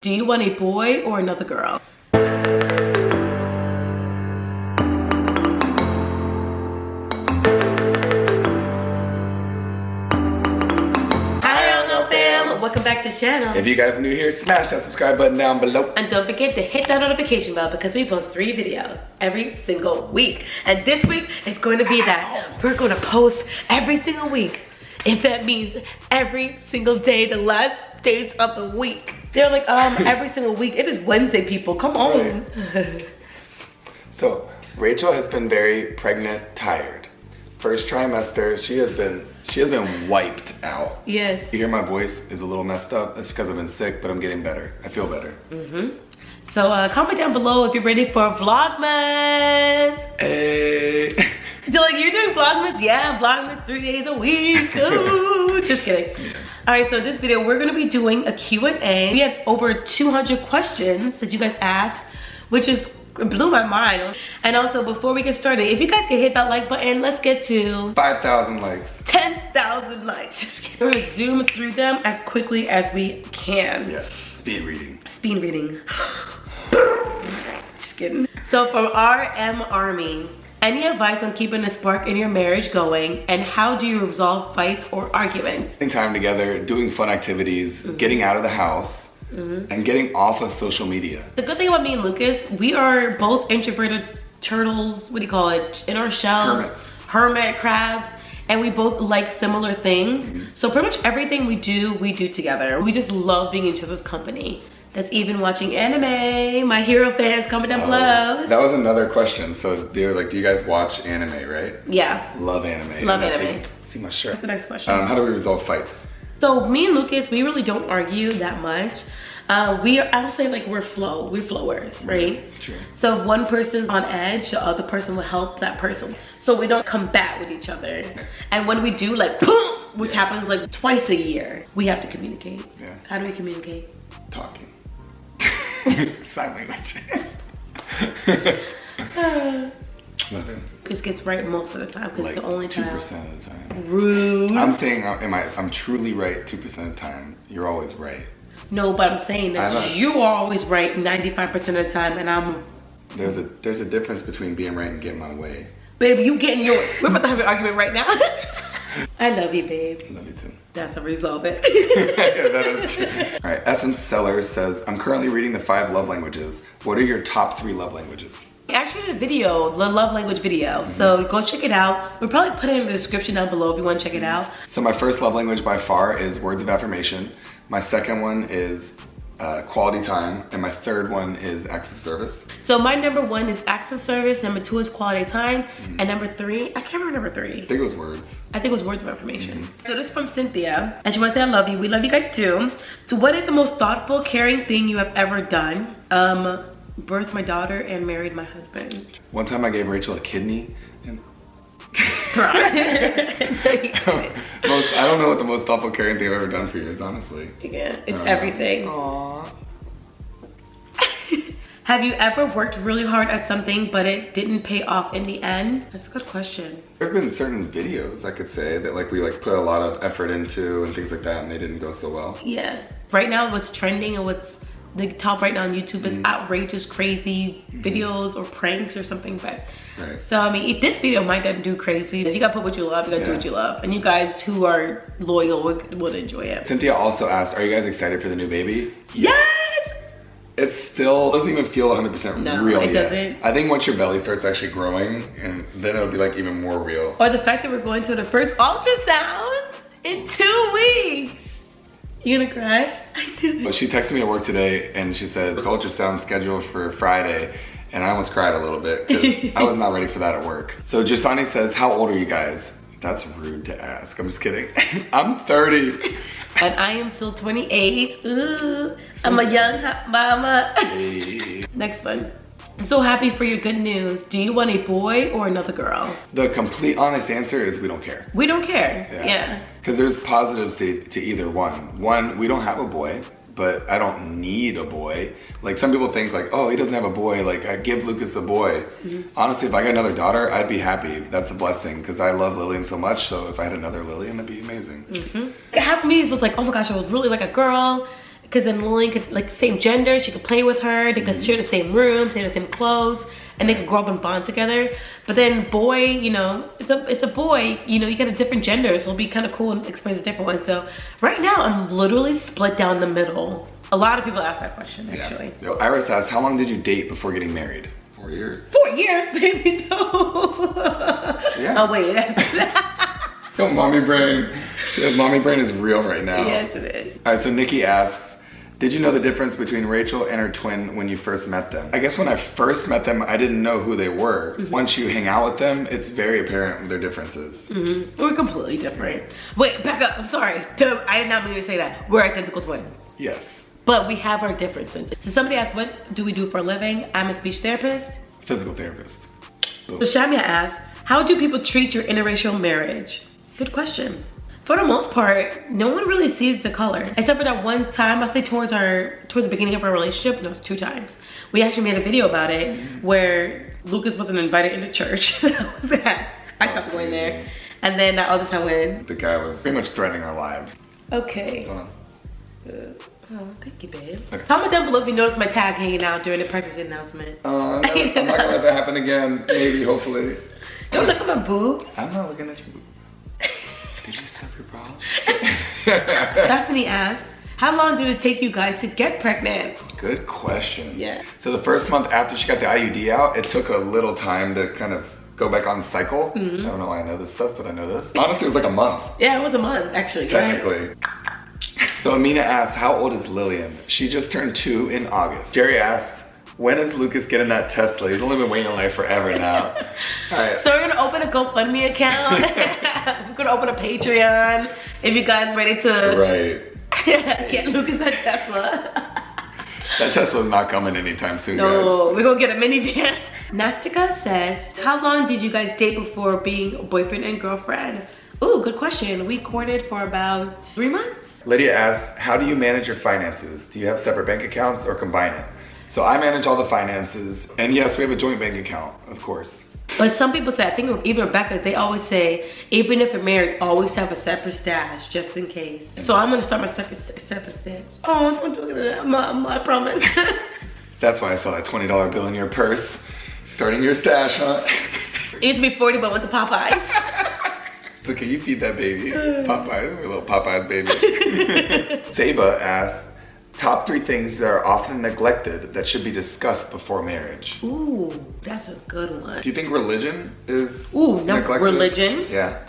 Do you want a boy or another girl? I don't know, fam. Welcome back to the channel. If you guys are new here, smash that subscribe button down below. And don't forget to hit that notification bell because we post 3 videos every single week. And this week is going to be that we're going to post every single week. If that means every single day, the last days of the week. They're like, every single week. It is Wednesday, people. Come on. Right. So, Rachel has been very pregnant, tired. First trimester, she has been wiped out. Yes. You hear my voice is a little messed up. That's because I've been sick, but I'm getting better. I feel better. So comment down below if you're ready for vlogmas. Hey. So like, you're doing vlogmas? Yeah, vlogmas 3 days a week. Ooh, just kidding. Yeah. All right, so this video, we're gonna be doing a Q&A. We had over 200 questions that you guys asked, which blew my mind. And also, before we get started, if you guys can hit that like button, let's get to 5,000 likes. 10,000 likes. We're gonna zoom through them as quickly as we can. Yes, speed reading. Speed reading. Just kidding. So from RM Army, any advice on keeping the spark in your marriage going, and how do you resolve fights or arguments? Spending time together, doing fun activities, getting out of the house, and getting off of social media. The good thing about me and Lucas, we are both introverted turtles, what do you call it, in our shells, hermit crabs, and we both like similar things. So pretty much everything we do together. We just love being in each other's company. That's even watching anime. My hero fans, comment down below. That was another question. So they were like, do you guys watch anime, right? Yeah. Love anime. Love anime. See my shirt. That's the next question. How do we resolve fights? So me and Lucas, we really don't argue that much. I would say like we're flowers, right? True. So if one person's on edge, the other person will help that person. So we don't combat with each other. And when we do, like, boom, which happens like twice a year, we have to communicate. Yeah. How do we communicate? Talking. Sign language. Nothing. This gets right most of the time because Like it's the only time. 2% of the time. Rude. I'm saying I'm truly right 2% of the time. You're always right. No, but I'm saying that you are always right 95% of the time, and I'm. There's a difference between being right and getting my way. Babe, you getting your. We're about to have an argument right now. I love you, babe. Love you too. That's how we resolve it. Yeah, that is true. All right, Essence Sellers says, I'm currently reading the 5 love languages. What are your top 3 love languages? We actually did a video, the love language video. So go check it out. We'll probably put it in the description down below if you want to check it out. So my first love language by far is words of affirmation. My second one is quality time. And my third one is acts of service. So my number 1 is acts of service. Number 2 is quality time. And number 3, I can't remember number 3. I think it was words. I think it was words of affirmation. So this is from Cynthia. And she wants to say, I love you. We love you guys too. So what is the most thoughtful, caring thing you have ever done? Birthed my daughter and married my husband. One time I gave Rachel a kidney. And I don't know what the most thoughtful, caring thing I've ever done for you is, honestly. Yeah, it's everything. Aww. Have you ever worked really hard at something but it didn't pay off in the end? That's a good question. There have been certain videos I could say that like we like put a lot of effort into and things like that, and they didn't go so well. Yeah. Right now what's trending and what's the top right now on YouTube is outrageous, crazy videos or pranks or something. But so I mean, if this video might not do crazy, you gotta put what you love, you gotta do what you love. And you guys who are loyal would enjoy it. Cynthia also asked, are you guys excited for the new baby? Yes! It still doesn't even feel 100% real yet. Doesn't. I think once your belly starts actually growing, and then it'll be like even more real. Or the fact that we're going to the first ultrasound in 2 weeks. You gonna cry? But she texted me at work today and she said, this ultrasound scheduled for Friday. And I almost cried a little bit because I was not ready for that at work. So Jasani says, how old are you guys? That's rude to ask. I'm just kidding. I'm 30. And I am still 28. Ooh, I'm a young hot mama. Hey. Next one. So happy for your good news. Do you want a boy or another girl? The complete honest answer is we don't care. We don't care, yeah. Because there's positives to either one. One, we don't have a boy, but I don't need a boy. Like some people think like, oh, he doesn't have a boy, like I give Lucas a boy. Honestly, if I got another daughter, I'd be happy. That's a blessing because I love Lillian so much. So if I had another Lillian, that'd be amazing. Half of me was like, oh my gosh, I would really like a girl. because then Lillian could, like, same gender, she could play with her, they could share the same room, share the same clothes, and they could grow up and bond together. But then boy, you know, it's a boy, you know, you got a different gender, so it'll be kind of cool and explains a different one. So right now I'm literally split down the middle. A lot of people ask that question, actually. Yo, Iris asks, how long did you date before getting married? 4 years. 4 years, baby, no. Yeah. Oh wait. Yo, mommy brain. Mommy brain is real right now. Yes, it is. All right, so Nikki asks, did you know the difference between Rachel and her twin when you first met them? I guess when I first met them, I didn't know who they were. Once you hang out with them, it's very apparent their differences. We're completely different. Wait, back up, I'm sorry. I did not mean to say that. We're identical twins. Yes. But we have our differences. So somebody asked, what do we do for a living? I'm a speech therapist. Physical therapist. So Shamia asked, how do people treat your interracial marriage? Good question. For the most part, no one really sees the color. Except for that one time, I say towards the beginning of our relationship, no, it was 2 times. We actually made a video about it where Lucas wasn't invited into church. That was that. I stopped going there. And then that other time when the guy was pretty much threatening our lives. Okay. Oh, thank you, babe. Okay. Comment down below if you noticed my tag hanging out during the pregnancy announcement. I'm not gonna let that happen again. Maybe, hopefully. Don't look at my boobs. I'm not looking at your boobs. Did you stop your bra? Stephanie asked, how long did it take you guys to get pregnant? Good question. Yeah. So the first month after she got the IUD out, it took a little time to kind of go back on cycle. I don't know why I know this stuff, but I know this. Honestly, it was like a month. Yeah, it was a month, actually. Technically. Right? So Amina asks, how old is Lillian? She just turned 2 in August. Jerry asks, when is Lucas getting that Tesla? He's only been waiting in life forever now. All right. So we're gonna open a GoFundMe account. We're gonna open a Patreon. If you guys ready to get Lucas a Tesla. That Tesla's not coming anytime soon, No, guys. we're gonna get a minivan. Nastika says, how long did you guys date before being boyfriend and girlfriend? Ooh, good question. We courted for about 3 months. Lydia asks, how do you manage your finances? Do you have separate bank accounts or combine it? So I manage all the finances. And yes, we have a joint bank account, of course. But some people say, I think even Rebecca, they always say, even if you're married, always have a separate stash, just in case. So I'm gonna start my separate stash. Oh, don't do that, I promise. That's why I saw that $20 bill in your purse. Starting your stash, huh? It used to be 40, but went to Popeyes. It's okay, you feed that baby. Popeyes, a little Popeyes baby. Saba asks, top 3 things that are often neglected that should be discussed before marriage. Ooh, that's a good one. Do you think religion is neglected? Religion. Yeah.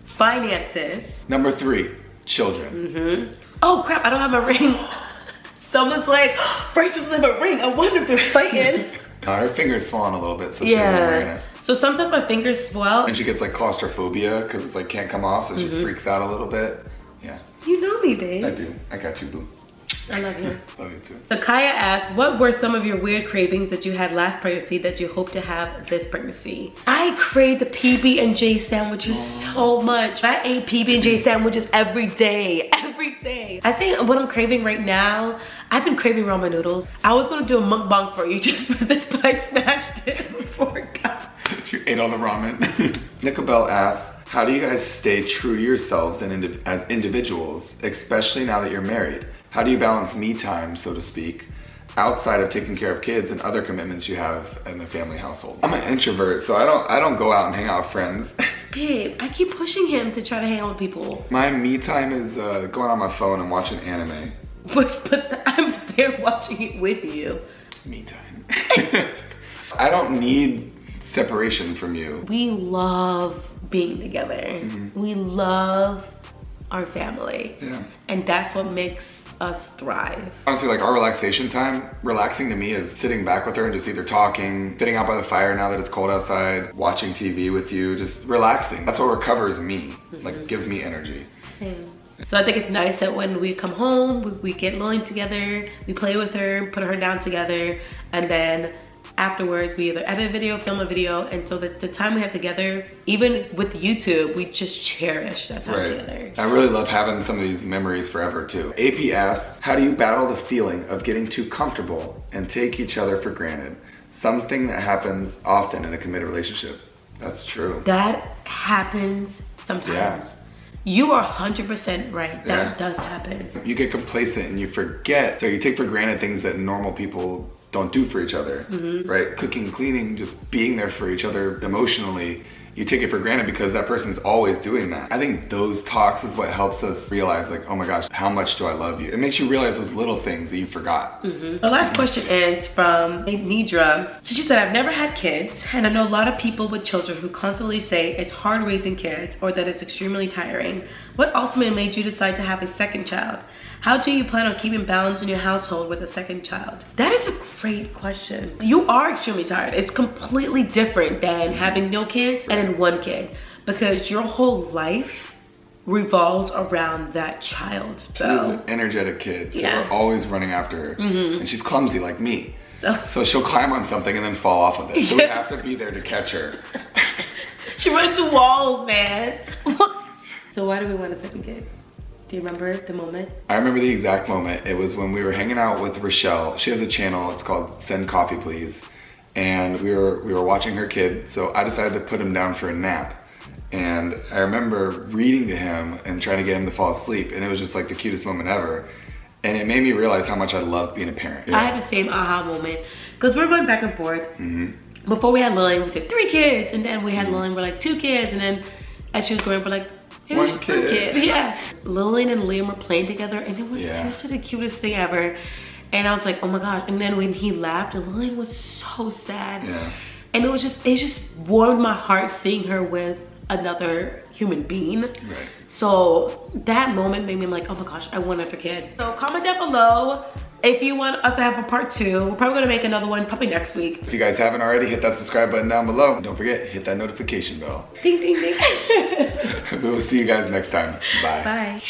Finances. Number 3, children. Oh crap, I don't have a ring. Someone's like, Rachel doesn't have a ring. I wonder if they're fighting. Her finger's swollen a little bit, so she wasn't wearing it. So sometimes my fingers swell. And she gets like claustrophobia because it's like can't come off, so she freaks out a little bit. Yeah. You know me, babe. I do. I got you, boo. I love you. Love you too. So Kaya asked, what were some of your weird cravings that you had last pregnancy that you hope to have this pregnancy? I crave the PB&J sandwiches so much. I ate PB&J sandwiches every day. I think what I'm craving right now, I've been craving ramen noodles. I was gonna do a mukbang for you just for this, but I smashed it before it got. She ate all the ramen. Nicobel asks, how do you guys stay true to yourselves and as individuals, especially now that you're married? How do you balance me time, so to speak, outside of taking care of kids and other commitments you have in the family household? I'm an introvert, so I don't go out and hang out with friends. Babe, I keep pushing him to try to hang out with people. My me time is going on my phone and watching anime. But I'm there watching it with you. Me time. I don't need separation from you. We love being together. We love our family. Yeah. And that's what makes us thrive. Honestly, like our relaxation time, relaxing to me is sitting back with her and just either talking, sitting out by the fire now that it's cold outside, watching TV with you, just relaxing. That's what recovers me, like gives me energy. Same. So I think it's nice that when we come home, we get Lillian together, we play with her, put her down together, and then afterwards we either edit a video, film a video, and so that the time we have together, even with YouTube, we just cherish that time together. I really love having some of these memories forever too. AP asks, how do you battle the feeling of getting too comfortable and take each other for granted? Something that happens often in a committed relationship. That's true. That happens sometimes. Yeah. You are 100% right. That does happen. You get complacent and you forget. So you take for granted things that normal people don't do for each other, right? Cooking, cleaning, just being there for each other emotionally. You take it for granted because that person's always doing that. I think those talks is what helps us realize, like, oh my gosh, how much do I love you? It makes you realize those little things that you forgot. The last question is from Nidra. So she said, I've never had kids, and I know a lot of people with children who constantly say it's hard raising kids or that it's extremely tiring. What ultimately made you decide to have a second child? How do you plan on keeping balance in your household with a second child? That is a great question. You are extremely tired. It's completely different than having no kids and then one kid, because your whole life revolves around that child. So she's an energetic kid, so we're always running after her. And she's clumsy like me. So she'll climb on something and then fall off of it. So we have to be there to catch her. She runs into walls, man. So why do we want a second kid? Do you remember the moment? I remember the exact moment. It was when we were hanging out with Rachael. She has a channel, it's called Send Coffee Please. And we were watching her kid, so I decided to put him down for a nap. And I remember reading to him and trying to get him to fall asleep, and it was just like the cutest moment ever. And it made me realize how much I love being a parent. I had the same aha moment, because we were going back and forth. Before we had Lillian, we said 3 kids, and then we had Lillian, we're like 2 kids, and then as she was growing, we're like, here's 1 kid. Yeah. Lillian and Liam were playing together, and it was just the cutest thing ever. And I was like, oh my gosh. And then when he laughed, Lillian was so sad. And it just warmed my heart seeing her with another human being. So that moment made me like, oh my gosh, I want another kid. So comment down below if you want us to have a part 2. We're probably gonna make another one probably next week. If you guys haven't already, hit that subscribe button down below. And don't forget, hit that notification bell. Ding, ding, ding. We will see you guys next time. Bye. Bye.